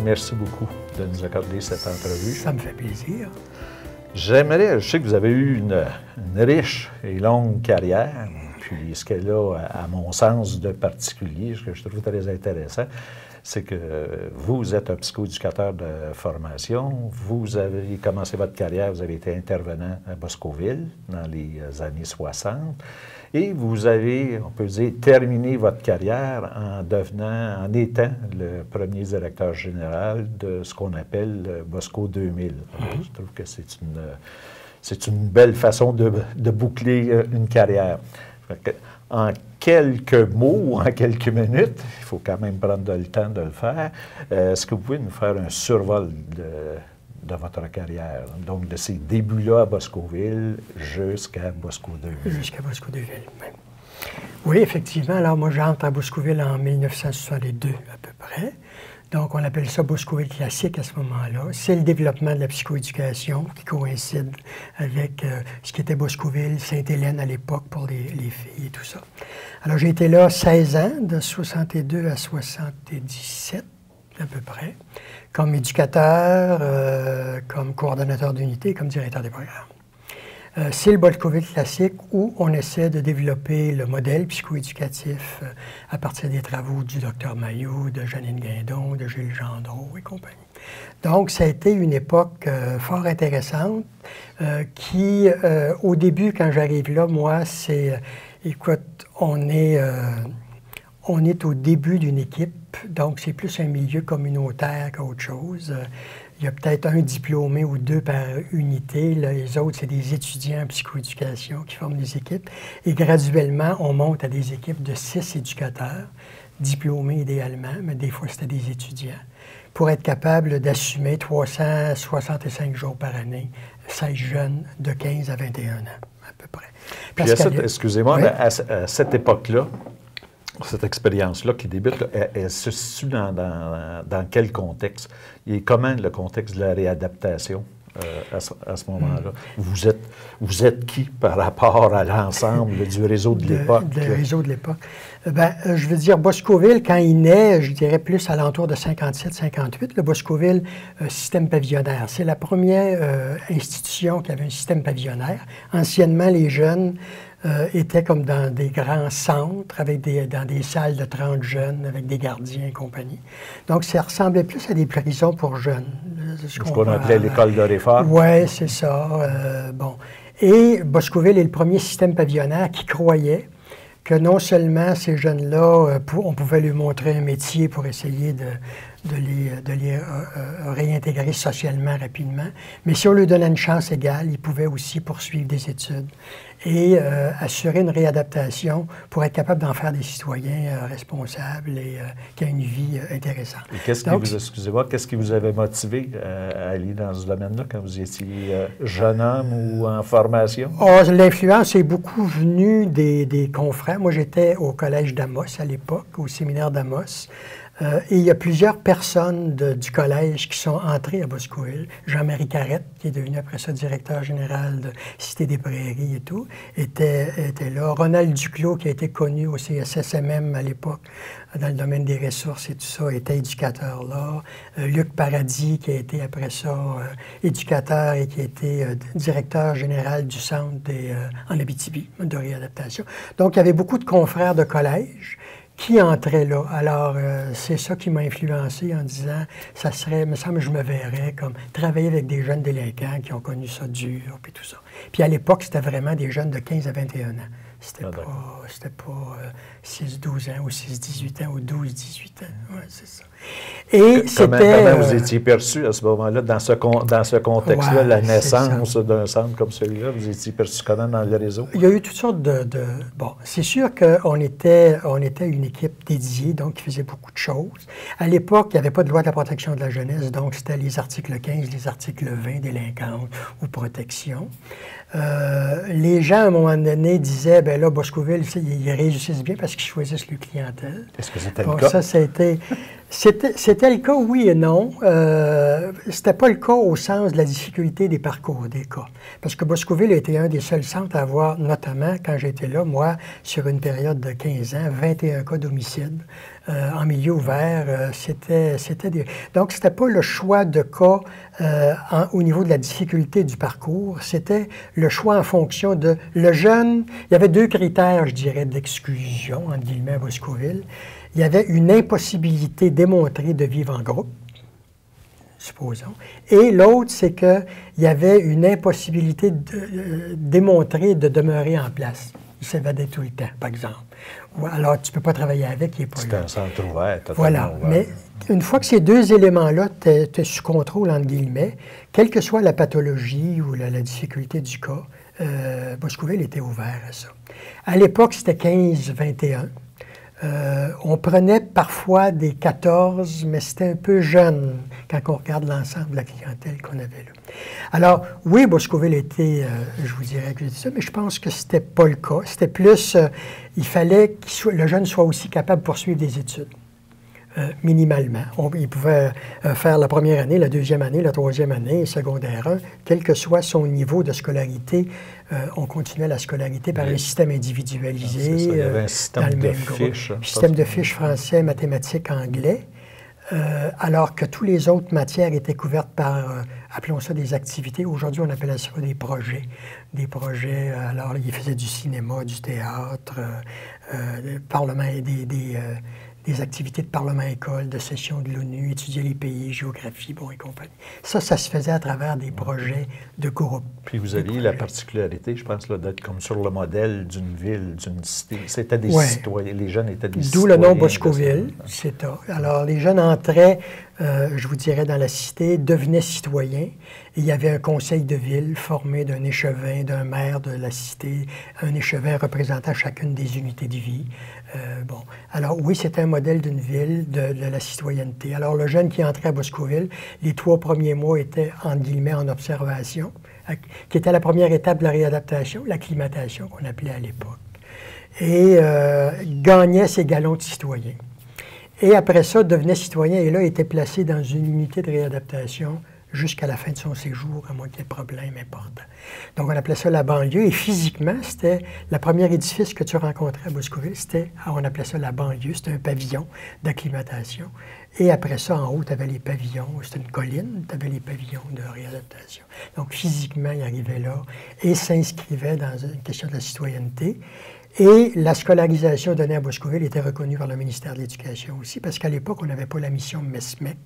merci beaucoup de nous accorder cette entrevue. Ça me fait plaisir. Je sais que vous avez eu une riche et longue carrière, puis ce qu'elle a, à mon sens, de particulier, ce que je trouve très intéressant, c'est que vous êtes un psychoéducateur de formation, vous avez commencé votre carrière, vous avez été intervenant à Boscoville dans les années 60, et vous avez, on peut dire, terminé votre carrière en étant le premier directeur général de ce qu'on appelle Bosco 2000. Alors, je trouve que c'est une belle façon de boucler une carrière. En quelques mots, en quelques minutes, il faut quand même prendre le temps de le faire. Est-ce que vous pouvez nous faire un survol de votre carrière, donc de ces débuts-là à Boscoville jusqu'à Bosco 2000? Jusqu'à Bosco 2000, oui. Oui, effectivement. Alors, moi, j'entre à Boscoville en 1962, à peu près. Donc, on appelle ça Boscoville classique à ce moment-là. C'est le développement de la psychoéducation qui coïncide avec ce qui était Boscoville, Sainte-Hélène à l'époque pour les filles et tout ça. Alors, j'ai été là 16 ans, de 62 à 77 à peu près, comme éducateur, comme coordonnateur d'unité, comme directeur des programmes. C'est le Boscoville classique où on essaie de développer le modèle psychoéducatif à partir des travaux du Dr Mailloux, de Janine Guindon, de Gilles Gendreau et compagnie. Donc, ça a été une époque fort intéressante qui, au début, quand j'arrive là, moi, c'est, écoute, on est au début d'une équipe, donc c'est plus un milieu communautaire qu'autre chose. Il y a peut-être un diplômé ou deux par unité. Là, les autres, c'est des étudiants en psychoéducation qui forment des équipes. Et graduellement, on monte à des équipes de 6 éducateurs, diplômés idéalement, mais des fois, c'était des étudiants, pour être capable d'assumer 365 jours par année, 16 jeunes de 15 à 21 ans, à peu près. Excusez-moi, oui? mais à cette époque-là, cette expérience-là qui débute, là, elle se situe dans quel contexte? Et comment le contexte de la réadaptation à ce moment-là? Vous êtes qui par rapport à l'ensemble du réseau de l'époque? Le réseau de l'époque. Je veux dire, Boscoville, quand il naît, je dirais plus à l'entour de 57-58, le Boscoville système pavillonnaire. C'est la première institution qui avait un système pavillonnaire. Anciennement, les jeunes étaient comme dans des grands centres, dans des salles de 30 jeunes, avec des gardiens et compagnie. Donc, ça ressemblait plus à des prisons pour jeunes. Ce qu'on appelait l'école de réforme. Oui, c'est ça. Bon. Et Boscoville est le premier système pavillonnaire qui croyait que non seulement ces jeunes-là, on pouvait lui montrer un métier pour essayer de les réintégrer socialement rapidement, mais si on lui donnait une chance égale, ils pouvaient aussi poursuivre des études et assurer une réadaptation pour être capable d'en faire des citoyens responsables et qui ont une vie intéressante. Et qu'est-ce qui vous avait motivé à aller dans ce domaine-là quand vous étiez jeune homme ou en formation? L'influence est beaucoup venue des confrères. Moi, j'étais au collège d'Amos à l'époque, au séminaire d'Amos. Et il y a plusieurs personnes du collège qui sont entrées à Boscoville. Jean-Marie Carrette, qui est devenu après ça directeur général de Cité des Prairies et tout, était là. Ronald Duclos, qui a été connu au CSSMM à l'époque, dans le domaine des ressources et tout ça, était éducateur là. Luc Paradis, qui a été après ça éducateur et qui a été directeur général du centre en Abitibi, de réadaptation. Donc, il y avait beaucoup de confrères de collège qui entrait là. Alors, c'est ça qui m'a influencé en disant, me semble que je me verrais comme travailler avec des jeunes délinquants qui ont connu ça dur, puis tout ça. Puis à l'époque, c'était vraiment des jeunes de 15 à 21 ans. C'était pas 6-12 ans ou 6-18 ans ou 12-18 ans. Ouais, c'est ça. Et comment vous étiez perçu à ce moment-là, dans ce contexte-là, la naissance d'un centre comme celui-là, vous étiez perçu comment dans le réseau? Il y a eu toutes sortes Bon, c'est sûr qu'on était une équipe dédiée, donc qui faisait beaucoup de choses. À l'époque, il n'y avait pas de loi de la protection de la jeunesse, donc c'était les articles 15, les articles 20, délinquance ou protection. Les gens, à un moment donné, disaient, bien là, Boscoville, ils réussissent bien parce qu'ils choisissent leur clientèle. Est-ce que c'était le cas? Ça a été... C'était le cas, oui et non. C'était pas le cas au sens de la difficulté des parcours des cas. Parce que Boscoville a été un des seuls centres à avoir, notamment quand j'étais là, moi, sur une période de 15 ans, 21 cas d'homicide. En milieu ouvert, Donc, c'était pas le choix de cas au niveau de la difficulté du parcours, c'était le choix en fonction de le jeune. Il y avait 2 critères, je dirais, d'exclusion, entre guillemets, à Boscoville. Il y avait une impossibilité démontrée de vivre en groupe, supposons. Et l'autre, c'est qu'il y avait une impossibilité démontrée de demeurer en place. Il s'évadait tout le temps, par exemple. Ou alors, tu ne peux pas travailler avec, il n'est pas là. C'est un centre ouvert, totalement voilà. ouvert. Mais une fois que ces 2 éléments-là étaient sous contrôle, entre guillemets, quelle que soit la pathologie ou la difficulté du cas, Boscoville était ouvert à ça. À l'époque, c'était 15-21. On prenait parfois des 14, mais c'était un peu jeune quand on regarde l'ensemble de la clientèle qu'on avait là. Alors, oui, Boscoville était, je vous dirais que je dis ça, mais je pense que c'était pas le cas. C'était plus, il fallait que le jeune soit aussi capable de poursuivre des études. Minimalement. Il pouvait faire la première année, la deuxième année, la troisième année, secondaire 1, quel que soit son niveau de scolarité, on continuait la scolarité par un système individualisé. Il y avait un système de fiches. Système de fiches français, mathématiques, anglais, alors que toutes les autres matières étaient couvertes par, appelons ça des activités. Aujourd'hui, on appelle ça des projets. Des projets, alors ils faisaient du cinéma, du théâtre, parlement, des activités de parlement-école, de session de l'ONU, étudier les pays, géographie, bon et compagnie. Ça se faisait à travers des projets de groupe. Puis vous aviez la particularité, je pense, d'être comme sur le modèle d'une ville, d'une cité. C'était des citoyens, les jeunes étaient des citoyens. D'où le nom Boscoville, c'est ça. Alors, les jeunes entraient, je vous dirais, dans la cité, devenaient citoyens. Et il y avait un conseil de ville formé d'un échevin, d'un maire de la cité, un échevin représentant chacune des unités de vie. Alors oui, c'était un modèle d'une ville, de la citoyenneté. Alors le jeune qui entrait à Boscoville, les 3 premiers mois étaient, entre guillemets, en observation, qui était la première étape de la réadaptation, l'acclimatation qu'on appelait à l'époque, et gagnait ses galons de citoyen. Et après ça, devenait citoyen et là, était placé dans une unité de réadaptation jusqu'à la fin de son séjour, à moins qu'il y ait problème important. Donc, on appelait ça la banlieue. Et physiquement, c'était le premier édifice que tu rencontrais à Boscoville, on appelait ça la banlieue. C'était un pavillon d'acclimatation. Et après ça, en haut, tu avais les pavillons. C'était une colline, tu avais les pavillons de réadaptation. Donc, physiquement, il arrivait là et s'inscrivait dans une question de la citoyenneté. Et la scolarisation donnée à Boscoville était reconnue par le ministère de l'Éducation aussi, parce qu'à l'époque, on n'avait pas la mission MESMEC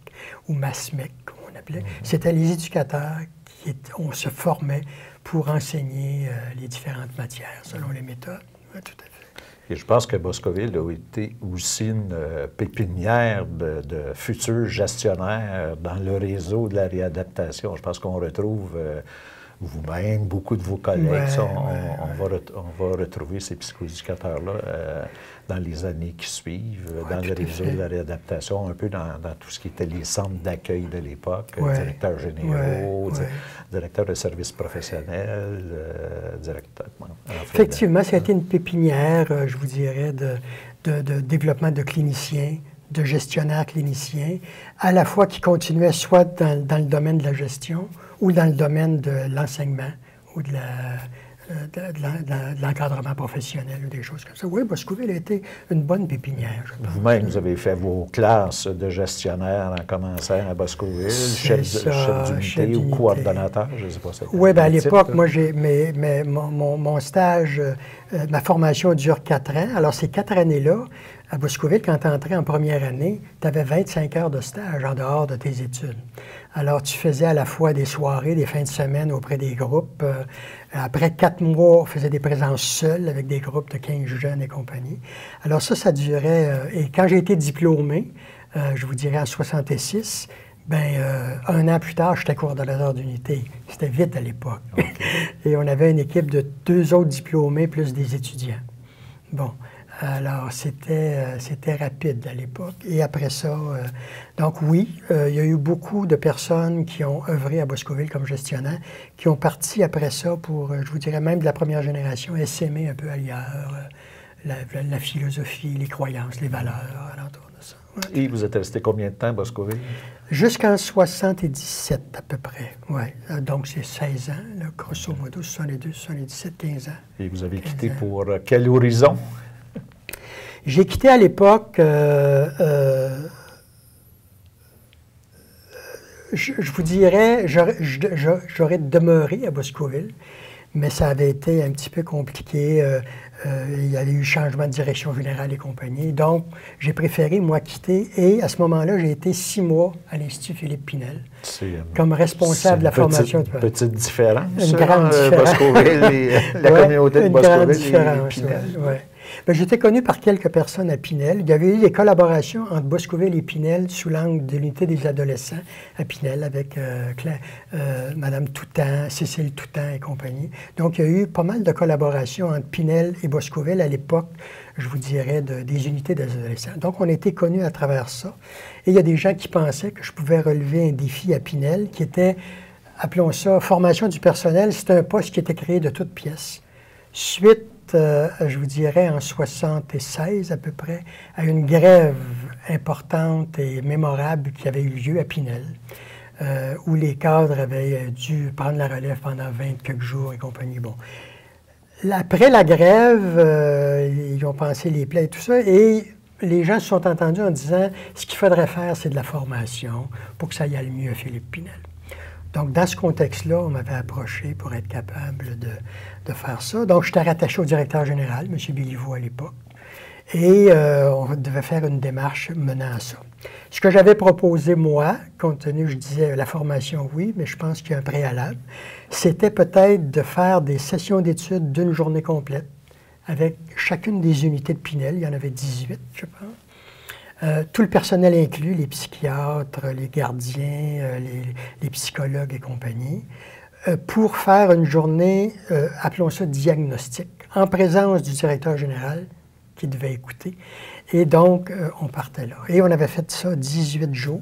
ou MASMEC, comme on appelait. C'était les éducateurs on se formait pour enseigner les différentes matières, selon les méthodes. Oui, tout à fait. Et je pense que Boscoville a été aussi une pépinière de futurs gestionnaires dans le réseau de la réadaptation. Je pense qu'on retrouve vous-même, beaucoup de vos collègues. On va retrouver ces psychoéducateurs-là dans les années qui suivent, dans le réseau de la réadaptation, un peu dans tout ce qui était les centres d'accueil de l'époque, directeurs généraux, directeurs de services professionnels, directeurs... Effectivement, ça a été une pépinière, je vous dirais, de développement de cliniciens, de gestionnaires cliniciens, à la fois qui continuaient soit dans le domaine de la gestion ou dans le domaine de l'enseignement ou de l'encadrement professionnel ou des choses comme ça. Oui, Boscoville a été une bonne pépinière, je pense. Vous-même, vous avez fait vos classes de gestionnaire en commençant à Boscoville, chef d'unité ou coordonnateur, je ne sais pas. Oui, bien à l'époque, moi, mon stage, ma formation dure 4 ans. Alors, ces 4 années-là, à Boscoville, quand tu entrais en première année, tu avais 25 heures de stage en dehors de tes études. Alors, tu faisais à la fois des soirées, des fins de semaine auprès des groupes. Après 4 mois, on faisait des présences seules avec des groupes de 15 jeunes et compagnie. Alors ça durait... et quand j'ai été diplômé, je vous dirais en 66, un an plus tard, j'étais coordonnateur d'unité. C'était vite à l'époque. Okay. Et on avait une équipe de 2 autres diplômés plus des étudiants. Bon. Alors, c'était rapide à l'époque. Et après ça, donc oui, il y a eu beaucoup de personnes qui ont œuvré à Boscoville comme gestionnaire, qui ont parti après ça pour, je vous dirais même de la première génération, essaimer un peu ailleurs la philosophie, les croyances, les valeurs alentour. de ça. Ouais. Et vous êtes resté combien de temps à Boscoville? Jusqu'en 77 à peu près, oui. Donc c'est 16 ans, là, grosso modo, 72, 77, 15 ans. Et vous avez quitté pour quel horizon? J'ai quitté à l'époque, je vous dirais, j'aurais demeuré à Boscoville, mais ça avait été un petit peu compliqué. Il y avait eu changement de direction générale et compagnie. Donc, j'ai préféré, moi, quitter. Et à ce moment-là, j'ai été 6 mois à l'Institut Philippe Pinel comme responsable de la formation. Une petite différence. Une grande différence. Boscoville et la communauté de Boscoville et Pinel. Ouais. J'étais connu par quelques personnes à Pinel. Il y avait eu des collaborations entre Boscoville et Pinel sous l'angle de l'unité des adolescents à Pinel avec Mme Toutan, Cécile Toutan et compagnie. Donc, il y a eu pas mal de collaborations entre Pinel et Boscoville à l'époque, je vous dirais, des unités des adolescents. Donc, on était connus à travers ça. Et il y a des gens qui pensaient que je pouvais relever un défi à Pinel qui était, appelons ça, formation du personnel. C'est un poste qui était créé de toutes pièces. Suite, je vous dirais, en 76 à peu près, à une grève importante et mémorable qui avait eu lieu à Pinel, où les cadres avaient dû prendre la relève pendant 20 quelques jours et compagnie. Bon. Après la grève, ils ont pensé les plaies et tout ça, et les gens se sont entendus en disant ce qu'il faudrait faire, c'est de la formation pour que ça aille mieux à Philippe Pinel. Donc, dans ce contexte-là, on m'avait approché pour être capable de faire ça. Donc, j'étais rattaché au directeur général, M. Béliveau à l'époque, et on devait faire une démarche menant à ça. Ce que j'avais proposé, moi, compte tenu, je disais, la formation, oui, mais je pense qu'il y a un préalable, c'était peut-être de faire des sessions d'études d'une journée complète avec chacune des unités de Pinel. Il y en avait 18, je pense. Tout le personnel inclus, les psychiatres, les gardiens, les psychologues et compagnie, pour faire une journée, appelons ça diagnostic, en présence du directeur général qui devait écouter. Et donc, on partait là. Et on avait fait ça 18 jours.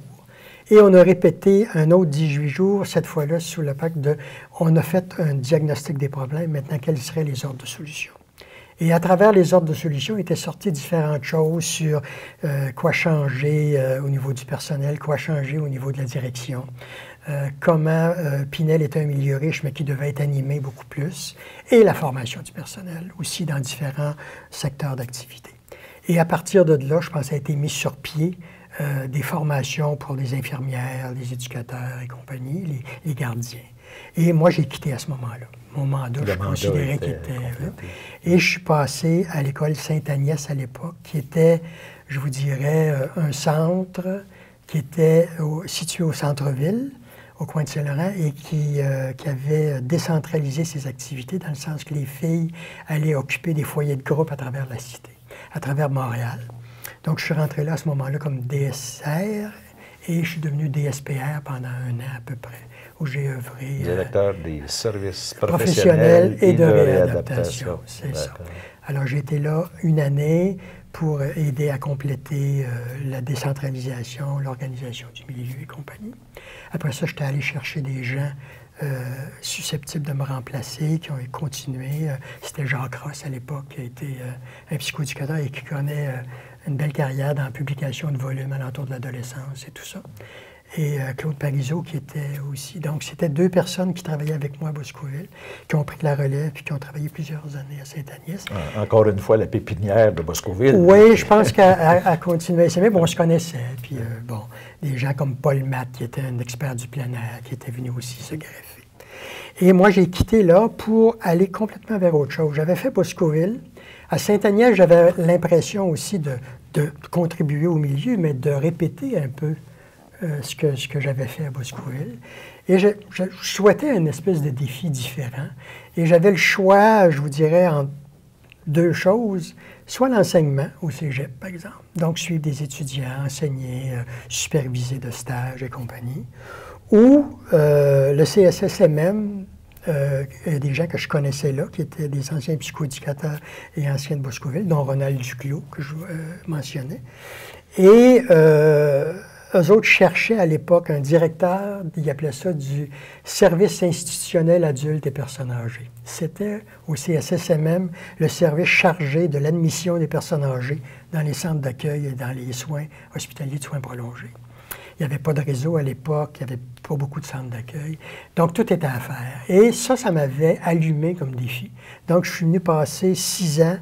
Et on a répété un autre 18 jours, cette fois-là, sous le pacte de « on a fait un diagnostic des problèmes, maintenant, quels seraient les ordres de solution ?» Et à travers les ordres de solution étaient sorties différentes choses sur quoi changer au niveau du personnel, quoi changer au niveau de la direction, comment Pinel était un milieu riche, mais qui devait être animé beaucoup plus, et la formation du personnel aussi dans différents secteurs d'activité. Et à partir de là, je pense, a été mis sur pied des formations pour les infirmières, les éducateurs et compagnie, les gardiens. Et moi, j'ai quitté à ce moment-là. Mon mandat, je considérais qu'il était... Et je suis passé à l'école Sainte-Agnès à l'époque, qui était, je vous dirais, un centre qui était situé au centre-ville, au coin de Saint-Laurent, et qui avait décentralisé ses activités, dans le sens que les filles allaient occuper des foyers de groupe à travers la cité, à travers Montréal. Donc, je suis rentré là à ce moment-là comme DSR, et je suis devenu DSPR pendant 1 an à peu près, où j'ai œuvré... Directeur des services professionnels et de réadaptation. C'est ça. Alors, j'ai été là 1 année pour aider à compléter la décentralisation, l'organisation du milieu et compagnie. Après ça, j'étais allé chercher des gens susceptibles de me remplacer, qui ont continué. C'était Jacques Ross à l'époque, qui a été un psychoéducateur et qui connaît une belle carrière dans la publication de volumes alentour de l'adolescence et tout ça. Et Claude Parizeau qui était aussi. Donc, c'était 2 personnes qui travaillaient avec moi à Boscoville, qui ont pris la relève puis qui ont travaillé plusieurs années à Sainte-Agnès. Encore une fois, la pépinière de Boscoville. Oui, je pense qu'elle continuait. Mais bon, on se connaissait. Puis, bon, des gens comme Paul Matt, qui était un expert du plein air, qui était venu aussi se greffer. Et moi, j'ai quitté là pour aller complètement vers autre chose. J'avais fait Boscoville. À Sainte-Agnès, j'avais l'impression aussi de contribuer au milieu, mais de répéter un peu ce que j'avais fait à Boscoville. Et je souhaitais une espèce de défi différent. Et j'avais le choix, je vous dirais, en 2 choses. Soit l'enseignement au cégep, par exemple. Donc, suivre des étudiants, enseigner, superviser de stages et compagnie. Ou le CSSMM, des gens que je connaissais là, qui étaient des anciens psychoéducateurs et anciens de Boscoville, dont Ronald Duclos, que je mentionnais. Et eux autres cherchaient à l'époque un directeur, ils appelaient ça du service institutionnel adultes et personnes âgées. C'était au CSSMM le service chargé de l'admission des personnes âgées dans les centres d'accueil et dans les soins hospitaliers de soins prolongés. Il n'y avait pas de réseau à l'époque, il n'y avait pas beaucoup de centres d'accueil. Donc, tout était à faire. Et ça m'avait allumé comme défi. Donc, je suis venu passer 6 ans,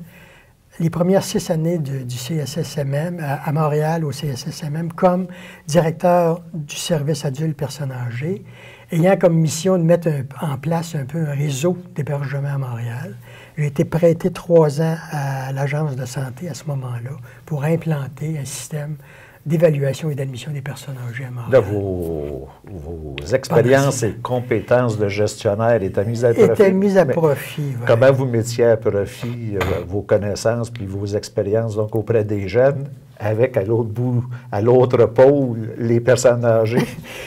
les premières 6 années du CSSMM, à Montréal, au CSSMM, comme directeur du service adulte personnes âgées, ayant comme mission de mettre en place un peu un réseau d'hébergement à Montréal. J'ai été prêté 3 ans à l'Agence de santé à ce moment-là pour implanter un système d'évaluation et d'admission des personnes âgées à Montréal. Là, vos expériences et compétences de gestionnaire étaient mises à profit. Étaient mises à profit, oui. Comment vous mettiez à profit vos connaissances puis vos expériences donc auprès des jeunes, avec à l'autre bout, à l'autre pôle, les personnes âgées?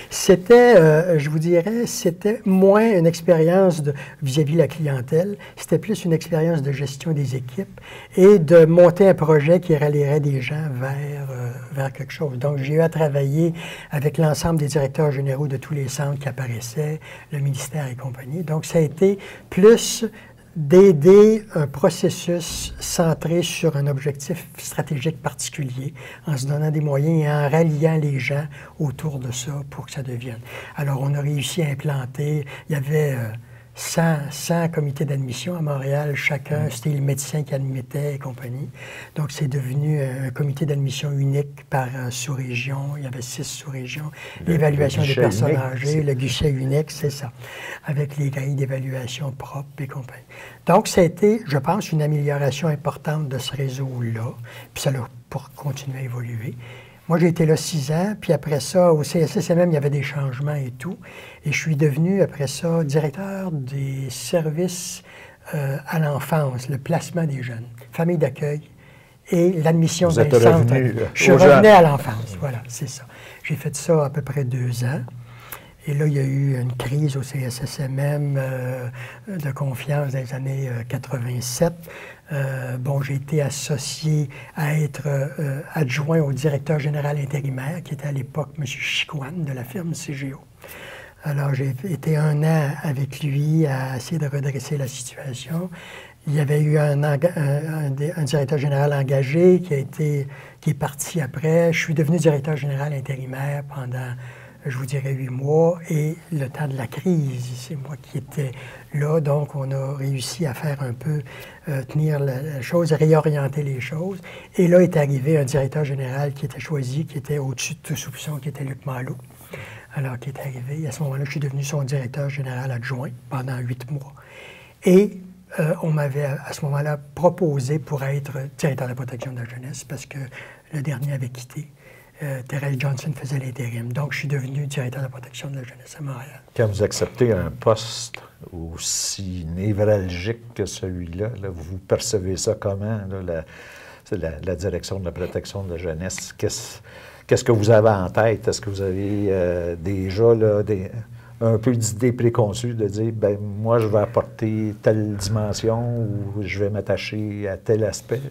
C'était, je vous dirais, c'était moins une expérience vis-à-vis la clientèle, c'était plus une expérience de gestion des équipes et de monter un projet qui rallierait des gens vers quelque chose. Donc, j'ai eu à travailler avec l'ensemble des directeurs généraux de tous les centres qui apparaissaient, le ministère et compagnie. Donc, ça a été plus d'aider un processus centré sur un objectif stratégique particulier, en se donnant des moyens et en ralliant les gens autour de ça pour que ça devienne. Alors, on a réussi à implanter, il y avait 100 comités d'admission à Montréal, chacun, c'était le médecin qui admettait et compagnie. Donc, c'est devenu un comité d'admission unique par sous-région. Il y avait 6 sous-régions. L'évaluation des personnes âgées, le guichet unique, c'est ça, avec les grilles d'évaluation propres et compagnie. Donc, ça a été, je pense, une amélioration importante de ce réseau-là, puis ça l'a pour continuer à évoluer. Moi, j'ai été là 6 ans, puis après ça, au CSSMM, il y avait des changements et tout. Et je suis devenu, après ça, directeur des services à l'enfance, le placement des jeunes, famille d'accueil et l'admission dans les centres. Je revenais à l'enfance, voilà, c'est ça. J'ai fait ça à peu près 2 ans. Et là, il y a eu une crise au CSSMM de confiance dans les années 87. Bon, j'ai été associé à être adjoint au directeur général intérimaire, qui était à l'époque M. Chicoine de la firme CGO. Alors, j'ai été 1 an avec lui à essayer de redresser la situation. Il y avait eu un directeur général engagé qui est parti après. Je suis devenu directeur général intérimaire pendant, je vous dirais, 8 mois. Et le temps de la crise, c'est moi qui étais là. Donc, on a réussi à faire un peu tenir la chose, réorienter les choses. Et là est arrivé un directeur général qui était choisi, qui était au-dessus de tout soupçon, qui était Luc Malo. Alors, qui est arrivé. Et à ce moment-là, je suis devenu son directeur général adjoint pendant 8 mois. Et on m'avait, à ce moment-là, proposé pour être directeur de la protection de la jeunesse parce que le dernier avait quitté. Thérèse Johnson faisait l'intérim. Donc, je suis devenu directeur de la protection de la jeunesse à Montréal. Quand vous acceptez un poste aussi névralgique que celui-là, là, vous percevez ça comment, là, la direction de la protection de la jeunesse? Qu'est-ce que vous avez en tête? Est-ce que vous avez déjà là, un peu d'idées préconçues de dire, ben moi, je vais apporter telle dimension ou je vais m'attacher à tel aspect?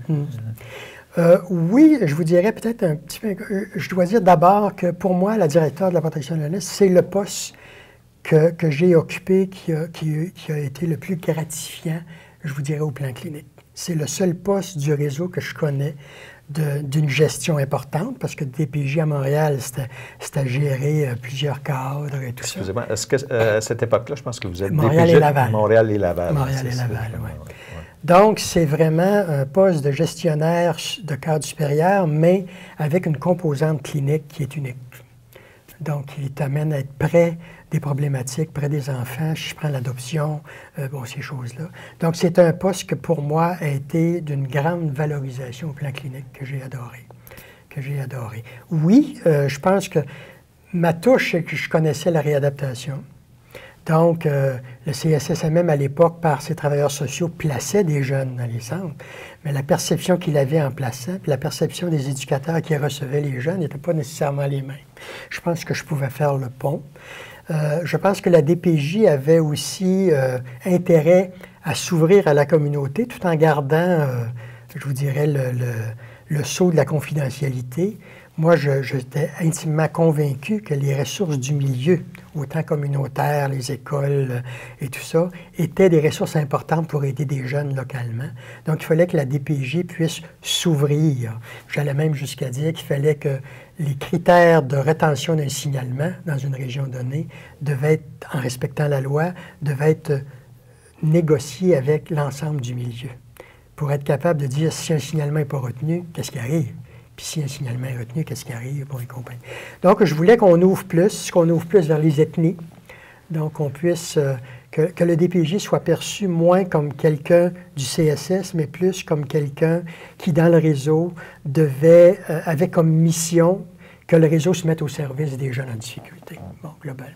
Oui, je vous dirais peut-être un petit peu. Je dois dire d'abord que pour moi, la directeur de la protection de la jeunesse, c'est le poste que j'ai occupé qui a été le plus gratifiant, je vous dirais, au plan clinique. C'est le seul poste du réseau que je connais d'une gestion importante, parce que DPJ à Montréal, c'était gérer plusieurs cadres et tout ça. Excusez-moi, est-ce que à cette époque-là, je pense que vous êtes Montréal DPJ et Laval. Montréal et Laval. Montréal et Laval, oui. Donc, c'est vraiment un poste de gestionnaire de cadre supérieur, mais avec une composante clinique qui est unique. Donc, il t'amène à être près des problématiques, près des enfants. Je prends l'adoption, bon, ces choses-là. Donc, c'est un poste que, pour moi, a été d'une grande valorisation au plan clinique que j'ai adoré. Oui, je pense que ma touche, c'est que je connaissais la réadaptation. Donc, le CSSMM, à l'époque, par ses travailleurs sociaux, plaçait des jeunes dans les centres. Mais la perception qu'il avait en plaçant, puis la perception des éducateurs qui recevaient les jeunes n'étaient pas nécessairement les mêmes. Je pense que je pouvais faire le pont. Je pense que la DPJ avait aussi intérêt à s'ouvrir à la communauté tout en gardant, je vous dirais, le sceau de la confidentialité. moi, j'étais intimement convaincu que les ressources du milieu, autant communautaires, les écoles et tout ça, étaient des ressources importantes pour aider des jeunes localement. Donc, il fallait que la DPJ puisse s'ouvrir. J'allais même jusqu'à dire qu'il fallait que les critères de rétention d'un signalement dans une région donnée devaient être, en respectant la loi, devaient être négociés avec l'ensemble du milieu pour être capable de dire si un signalement n'est pas retenu, qu'est-ce qui arrive? Puis si un signalement est retenu, qu'est-ce qui arrive pour les compagnies? Donc, je voulais qu'on ouvre plus vers les ethnies. Donc, qu'on puisse, que le DPJ soit perçu moins comme quelqu'un du CSS, mais plus comme quelqu'un qui, dans le réseau, avait comme mission que le réseau se mette au service des jeunes en difficulté, bon, globalement.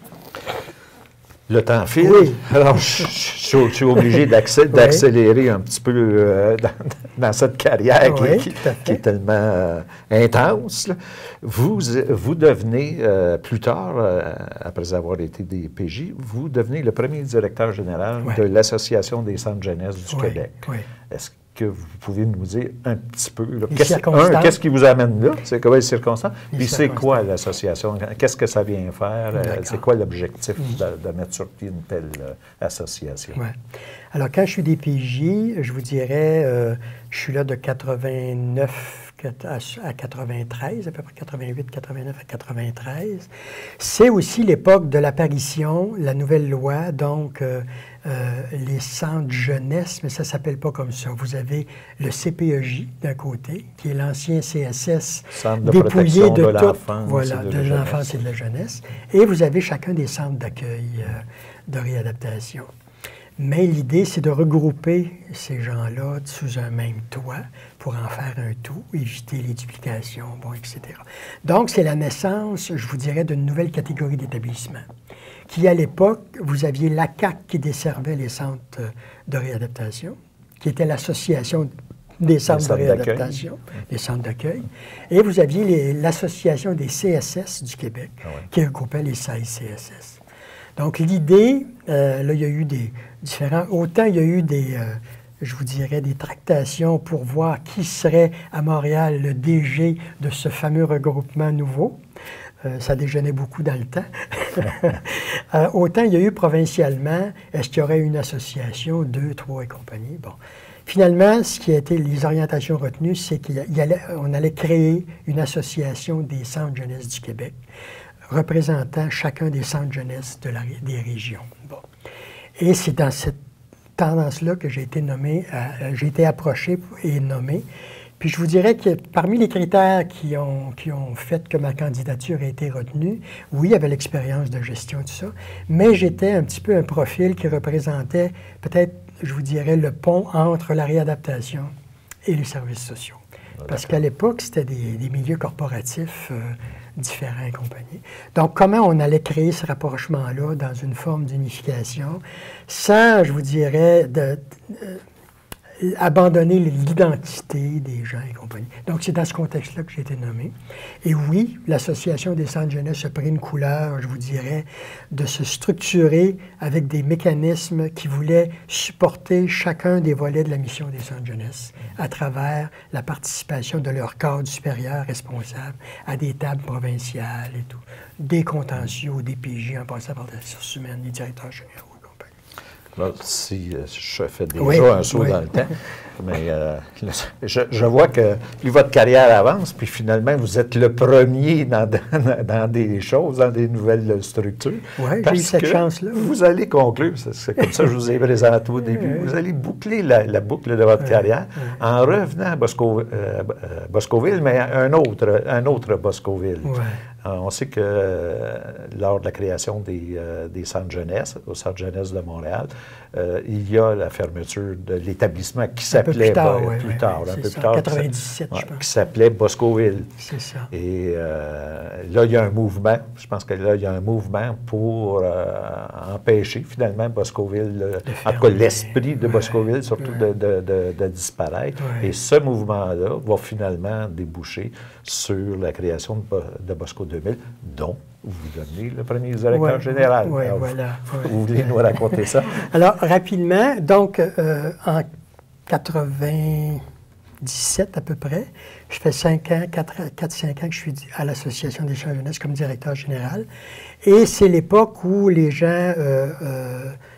Le temps file. Oui. Alors, je suis obligé d'accélérer un petit peu dans cette carrière qui est tellement intense. Là. Vous devenez, plus tard, après avoir été DPJ, vous devenez le premier directeur général de l'Association des centres jeunesse du Québec. Oui. Est-ce que vous pouvez nous dire un petit peu, qu'est-ce qui vous amène là? C'est quoi les circonstances? Puis c'est quoi l'association? Qu'est-ce que ça vient faire? C'est quoi l'objectif de mettre sur pied une telle association? Ouais. Alors, quand je suis DPJ, je vous dirais, je suis là de 89 à 93, à peu près 88, 89 à 93. C'est aussi l'époque de l'apparition, la nouvelle loi, donc les centres jeunesse, mais ça ne s'appelle pas comme ça. Vous avez le CPEJ d'un côté, qui est l'ancien CSS, dépouillé de l'enfance et de la jeunesse. Et vous avez chacun des centres d'accueil de réadaptation. Mais l'idée, c'est de regrouper ces gens-là sous un même toit pour en faire un tout, éviter les duplications, bon, etc. Donc, c'est la naissance, je vous dirais, d'une nouvelle catégorie d'établissements qui, à l'époque, vous aviez l'ACAC qui desservait les centres de réadaptation, qui était l'association des centres de réadaptation, les centres d'accueil, et vous aviez l'association des CSS du Québec, qui regroupait les 16 CSS. Donc, l'idée, là, il y a eu des différents... Autant il y a eu je vous dirais, des tractations pour voir qui serait à Montréal le DG de ce fameux regroupement nouveau. Ça déjeunait beaucoup dans le temps. Autant il y a eu provincialement, est-ce qu'il y aurait une association, 2, 3 et compagnie? Bon. Finalement, ce qui a été les orientations retenues, c'est qu'on allait créer une association des centres jeunesse du Québec, représentant chacun des centres jeunesse des régions. Bon. Et c'est dans cette tendance-là que j'ai été nommé, j'ai été approché et nommé. Puis je vous dirais que parmi les critères qui ont fait que ma candidature a été retenue, oui, il y avait l'expérience de gestion, tout ça, mais j'étais un petit peu un profil qui représentait peut-être, je vous dirais, le pont entre la réadaptation et les services sociaux. Parce qu'à l'époque, c'était des milieux corporatifs différents et compagnie. Donc, comment on allait créer ce rapprochement-là dans une forme d'unification sans, je vous dirais, abandonner l'identité des gens et compagnie. Donc, c'est dans ce contexte-là que j'ai été nommé. Et oui, l'Association des centres jeunesse a pris une couleur, je vous dirais, de se structurer avec des mécanismes qui voulaient supporter chacun des volets de la mission des centres jeunesse à travers la participation de leur cadre supérieur responsable à des tables provinciales et tout, des contentieux, des PJ en passant par les ressources humaines, les directeurs généraux. Là, si je fais déjà un saut dans le temps, mais je vois que plus votre carrière avance, puis finalement, vous êtes le premier dans des choses, dans des nouvelles structures. Oui, j'ai eu cette chance-là. Vous allez conclure, c'est comme ça que je vous ai présenté au début, vous allez boucler la boucle de votre carrière en revenant à Boscoville, mais un autre Boscoville. On sait que lors de la création des centres jeunesse, au Centre jeunesse de Montréal, il y a la fermeture de l'établissement qui s'appelait un peu plus tard, 97, je pense. Qui s'appelait Boscoville. C'est ça. Et là, il y a un mouvement, je pense que là, il y a un mouvement pour empêcher finalement Boscoville, en tout cas l'esprit de Boscoville, surtout de disparaître. Et ce mouvement-là va finalement déboucher sur la création de Bosco 2000, dont vous devenez le premier directeur général. Oui, voilà. Vous voulez nous raconter ça? Alors, rapidement, donc, en 80... 97 à peu près. Je fais 4-5 ans que je suis à l'Association des champs jeunesse comme directeur général. Et c'est l'époque où les gens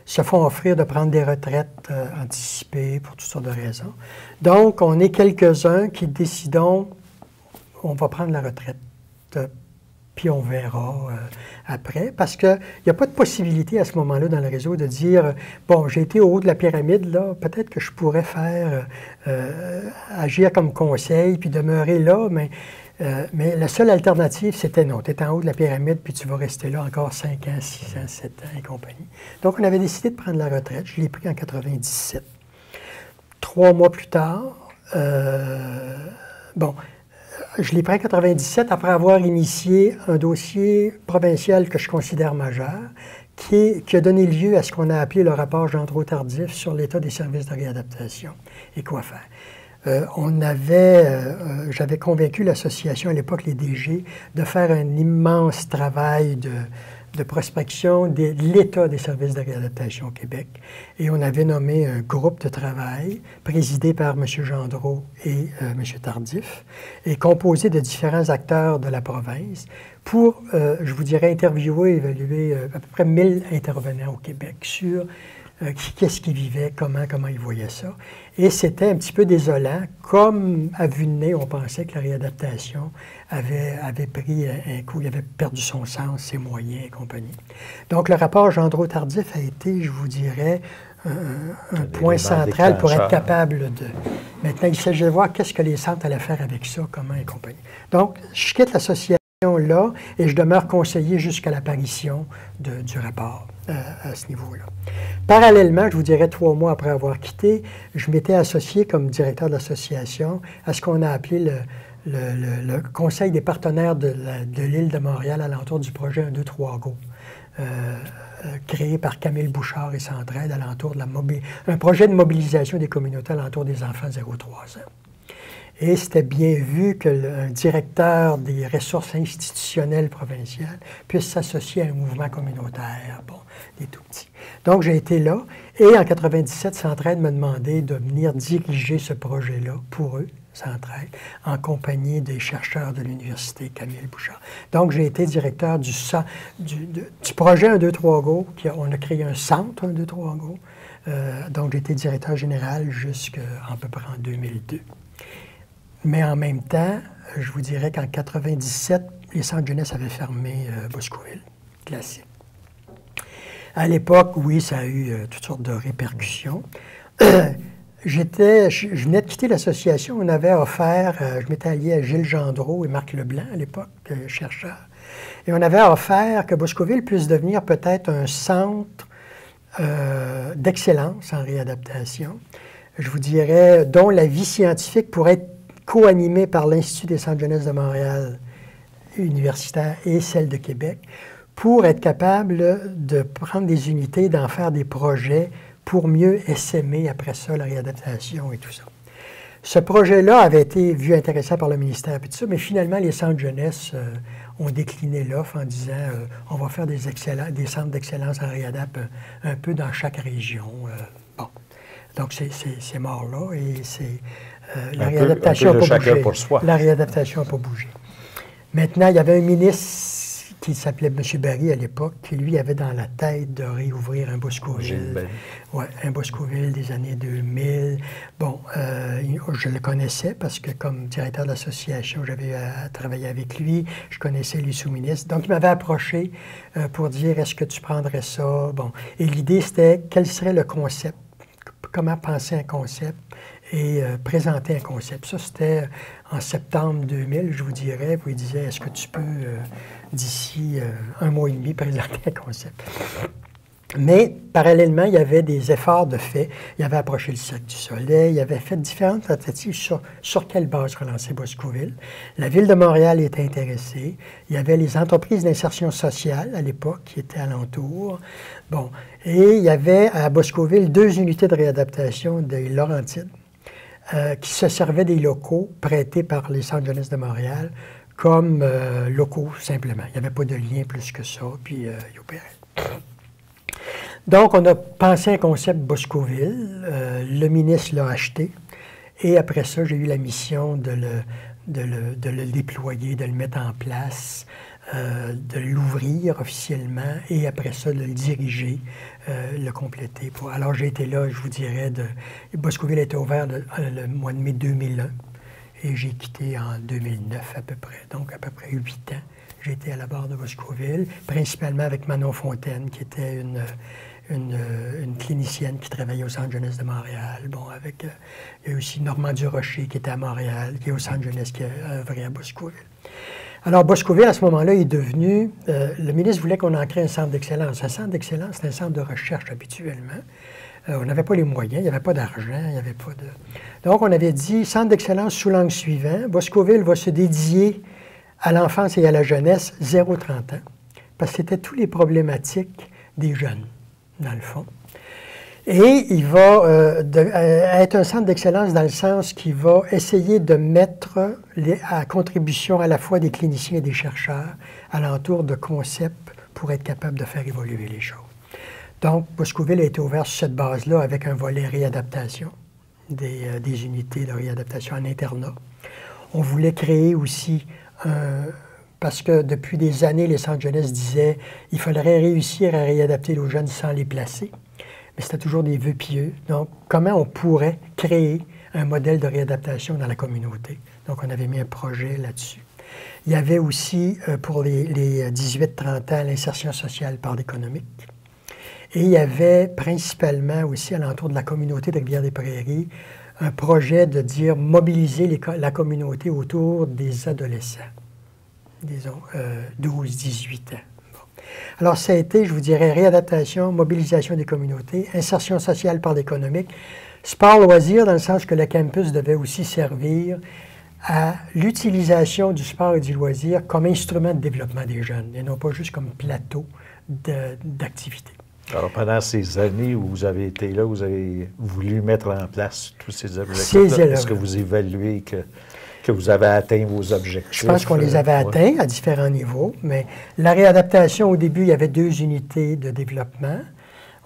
se font offrir de prendre des retraites anticipées pour toutes sortes de raisons. Donc, on est quelques-uns qui décidons, on va prendre la retraite, puis on verra après, parce qu'il n'y a pas de possibilité à ce moment-là dans le réseau de dire, bon, j'ai été au haut de la pyramide, là, peut-être que je pourrais faire, agir comme conseil, puis demeurer là, mais la seule alternative, c'était non, tu es en haut de la pyramide, puis tu vas rester là encore 5 ans, 6 ans, 7 ans et compagnie. Donc, on avait décidé de prendre la retraite. Je l'ai pris en 97. 3 mois plus tard, je l'ai pris en 97 après avoir initié un dossier provincial que je considère majeur, qui a donné lieu à ce qu'on a appelé le rapport Gendreau-Tardif sur l'état des services de réadaptation et quoi faire. J'avais convaincu l'association à l'époque, les DG, de faire un immense travail de prospection de l'état des services de réadaptation au Québec. Et on avait nommé un groupe de travail présidé par M. Gendreau et M. Tardif et composé de différents acteurs de la province pour, je vous dirais, interviewer, évaluer à peu près 1000 intervenants au Québec sur qu'est-ce qu'ils vivaient, comment ils voyaient ça. Et c'était un petit peu désolant. Comme à vue de nez, on pensait que la réadaptation avait pris un coup, il avait perdu son sens, ses moyens et compagnie. Donc, le rapport Gendreau-Tardif a été, je vous dirais, un point central pour être capable de... Maintenant, il s'agit de voir qu'est-ce que les centres allaient faire avec ça, comment et compagnie. Donc, je quitte l'association là et je demeure conseiller jusqu'à l'apparition du rapport à ce niveau-là. Parallèlement, je vous dirais 3 mois après avoir quitté, je m'étais associé comme directeur de l'association à ce qu'on a appelé le Conseil des partenaires de l'île de Montréal alentour du projet 1, 2, 3 Go, créé par Camille Bouchard et Centraide alentour de un projet de mobilisation des communautés alentour des enfants 0-3 ans. Et c'était bien vu qu'un directeur des ressources institutionnelles provinciales puisse s'associer à un mouvement communautaire, bon, des tout petits. Donc, j'ai été là, et en 97, Centraide m'a demandé de venir diriger ce projet-là pour eux, Centraide, en compagnie des chercheurs de l'université Camille Bouchard. Donc, j'ai été directeur du projet 1, 2, 3 Go, on a créé un centre 1, 2, 3 Go. Donc, j'ai été directeur général jusqu'à peu près en 2002. Mais en même temps, je vous dirais qu'en 97, les centres jeunesse avaient fermé Boscoville, classique. À l'époque, oui, ça a eu toutes sortes de répercussions. Je venais de quitter l'association, on avait offert, je m'étais allié à Gilles Gendreau et Marc Leblanc à l'époque, chercheurs, et on avait offert que Boscoville puisse devenir peut-être un centre d'excellence en réadaptation, je vous dirais, dont la vie scientifique pourrait être co-animée par l'Institut des centres jeunesse de Montréal universitaire et celle de Québec, pour être capable de prendre des unités, d'en faire des projets pour mieux essaimer après ça la réadaptation et tout ça. Ce projet-là avait été vu intéressant par le ministère et tout ça, mais finalement, les centres jeunesse ont décliné l'offre en disant on va faire des centres d'excellence en réadap un peu dans chaque région. Bon. Donc, c'est mort là et c'est... la réadaptation n'a pas bougé. La réadaptation n'a pas bougé. Maintenant, il y avait un ministre qui s'appelait M. Barry à l'époque, qui lui avait dans la tête de réouvrir un Boscoville. Oui, un Boscoville des années 2000. Bon, je le connaissais parce que comme directeur de l'association, j'avais travaillé avec lui, je connaissais les sous-ministres. Donc, il m'avait approché pour dire, est-ce que tu prendrais ça? Bon, et l'idée, c'était, quel serait le concept? Comment penser un concept et présenter un concept. Ça, c'était en septembre 2000, je vous dirais, vous disiez, est-ce que tu peux, d'ici 1 mois et demi, présenter un concept? Mais, parallèlement, il y avait des efforts de fait. Il avait approché le Cirque du Soleil, il avait fait différentes tentatives sur quelle base relancer Boscoville. La Ville de Montréal était intéressée. Il y avait les entreprises d'insertion sociale, à l'époque, qui étaient alentour. Bon, et il y avait à Boscoville 2 unités de réadaptation des Laurentides, qui se servaient des locaux prêtés par les centres jeunesse de Montréal comme locaux, simplement. Il n'y avait pas de lien plus que ça, puis ils opéraient. Donc, on a pensé un concept Boscoville. Le ministre l'a acheté Et après ça, j'ai eu la mission de le déployer, de le mettre en place, de l'ouvrir officiellement et après ça, de le diriger, le compléter. Alors, j'ai été là, je vous dirais, Boscoville a été ouvert le mois de mai 2001 et j'ai quitté en 2009 à peu près, donc à peu près 8 ans. J'ai été à la barre de Boscoville, principalement avec Manon Fontaine, qui était une clinicienne qui travaillait au Centre jeunesse de Montréal. Bon, il y a aussi Normand Durocher qui était à Montréal, qui est au Centre jeunesse, qui a œuvré à Boscoville. Alors, Boscoville, à ce moment-là, est devenu... le ministre voulait qu'on en crée un centre d'excellence. Un centre d'excellence, c'est un centre de recherche habituellement. On n'avait pas les moyens, il n'y avait pas d'argent, il n'y avait pas de... Donc, on avait dit, centre d'excellence sous l'angle suivant, Boscoville va se dédier à l'enfance et à la jeunesse 0-30 ans, parce que c'était toutes les problématiques des jeunes, dans le fond. Et il va être un centre d'excellence dans le sens qu'il va essayer de mettre à contribution à la fois des cliniciens et des chercheurs alentour de concepts pour être capable de faire évoluer les choses. Donc, Boscoville a été ouvert sur cette base-là avec un volet réadaptation, des unités de réadaptation en internat. On voulait créer aussi parce que depuis des années, les centres jeunesse disaient qu'il faudrait réussir à réadapter nos jeunes sans les placer. Mais c'était toujours des vœux pieux. Donc, comment on pourrait créer un modèle de réadaptation dans la communauté? Donc, on avait mis un projet là-dessus. Il y avait aussi, pour les 18-30 ans, l'insertion sociale par l'économique. Et il y avait principalement aussi, alentour de la communauté de Rivière-des-Prairies, un projet de dire mobiliser la communauté autour des adolescents, disons 12-18 ans. Bon. Alors, ça a été, je vous dirais, réadaptation, mobilisation des communautés, insertion sociale par l'économique, sport-loisir, dans le sens que le campus devait aussi servir à l'utilisation du sport et du loisir comme instrument de développement des jeunes, et non pas juste comme plateau d'activité. Alors, pendant ces années où vous avez été là, vous avez voulu mettre en place tous ces objectifs. Est-ce que vous évaluez que vous avez atteint vos objectifs? Je pense qu'on les avait atteints à différents niveaux, mais la réadaptation, au début, il y avait 2 unités de développement.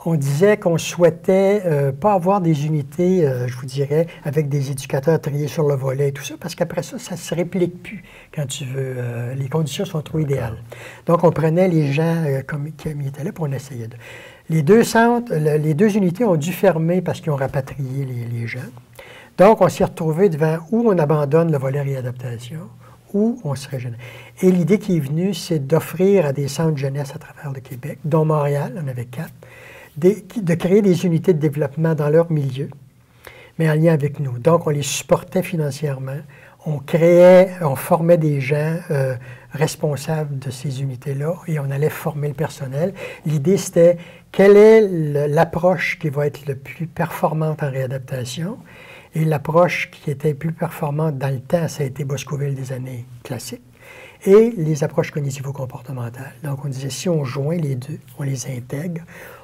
On disait qu'on souhaitait pas avoir des unités, je vous dirais, avec des éducateurs triés sur le volet et tout ça, parce qu'après ça, ça ne se réplique plus quand tu veux. Les conditions sont trop idéales. Donc, on prenait les gens comme ils étaient là, puis on essayait de... Les 2 centres, les 2 unités ont dû fermer parce qu'ils ont rapatrié les gens. Donc, on s'est retrouvé devant où on abandonne le volet réadaptation, où on se régénère. Et l'idée qui est venue, c'est d'offrir à des centres jeunesse à travers le Québec, dont Montréal, on avait 4, de créer des unités de développement dans leur milieu, mais en lien avec nous. Donc, on les supportait financièrement. On formait des gens responsables de ces unités-là et on allait former le personnel. L'idée, c'était quelle est l'approche qui va être le plus performante en réadaptation. Et l'approche qui était plus performante dans le temps, ça a été Boscoville des années classiques. Et les approches cognitivo-comportementales. Donc, on disait, si on joint les deux, on les intègre,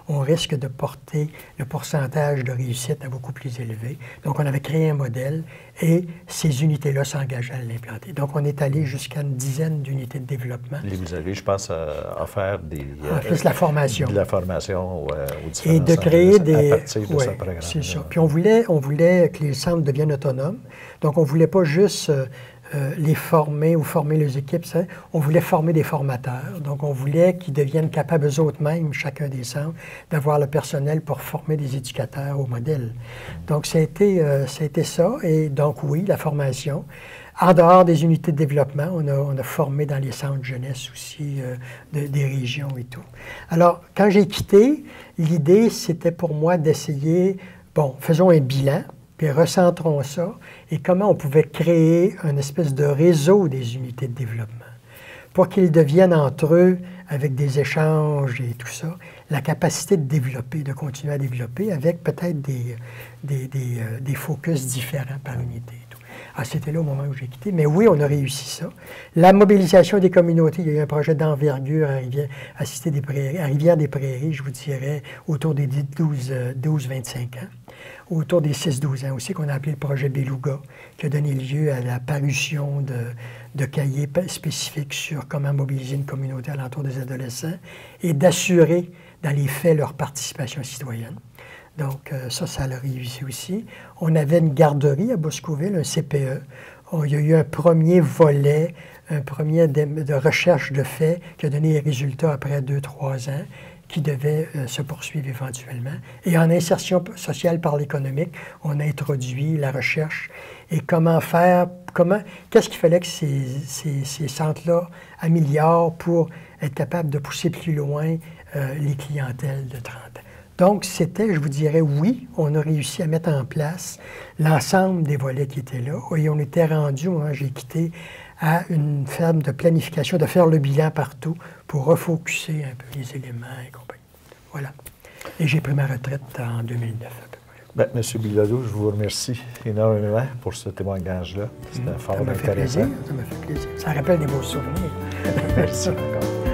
on risque de porter le pourcentage de réussite à beaucoup plus élevé. Donc, on avait créé un modèle et ces unités-là s'engageaient à l'implanter. Donc, on est allé jusqu'à une dizaine d'unités de développement. Et vous avez, je pense, offert des... En plus, la formation. De la formation aux différents et de créer des... à partir de ce programme. C'est ça. Puis, on voulait que les centres deviennent autonomes. Donc, on ne voulait pas juste... les former ou former les équipes, ça. On voulait former des formateurs. Donc, on voulait qu'ils deviennent capables eux autres mêmes, chacun des centres, d'avoir le personnel pour former des éducateurs au modèle. Donc, ça a été ça. Et donc, oui, la formation. En dehors des unités de développement, on a formé dans les centres jeunesse aussi des régions et tout. Alors, quand j'ai quitté, l'idée, c'était pour moi d'essayer, bon, faisons un bilan, puis recentrons ça, et comment on pouvait créer une espèce de réseau des unités de développement pour qu'ils deviennent entre eux, avec des échanges et tout ça, la capacité de développer, de continuer à développer avec peut-être des focus différents par unité. Ah, c'était là au moment où j'ai quitté. Mais oui, on a réussi ça. La mobilisation des communautés, il y a eu un projet d'envergure à Rivière-des-Prairies, je vous dirais, autour des 12-25 ans. Autour des 6-12 ans aussi, qu'on a appelé le projet Beluga, qui a donné lieu à la parution de cahiers spécifiques sur comment mobiliser une communauté alentour des adolescents et d'assurer dans les faits leur participation citoyenne. Donc, ça l'a réussi aussi. On avait une garderie à Boscoville, un CPE. Il y a eu un premier volet, un premier de recherche de faits qui a donné les résultats après 2-3 ans, qui devait se poursuivre éventuellement. Et en insertion sociale par l'économique, on a introduit la recherche et comment faire, qu'est-ce qu'il fallait que ces centres-là améliorent pour être capables de pousser plus loin les clientèles de 30 ans. Donc, c'était, je vous dirais, oui, on a réussi à mettre en place l'ensemble des volets qui étaient là. Et on était rendu, moi, j'ai quitté, à une forme de planification, de faire le bilan partout pour refocuser un peu les éléments et compagnie. Voilà. Et j'ai pris ma retraite en 2009 à peu près. Bien, M. Bilodeau, je vous remercie énormément pour ce témoignage-là. C'était fort intéressant. Ça m'a fait plaisir. Ça rappelle des beaux souvenirs. Merci encore.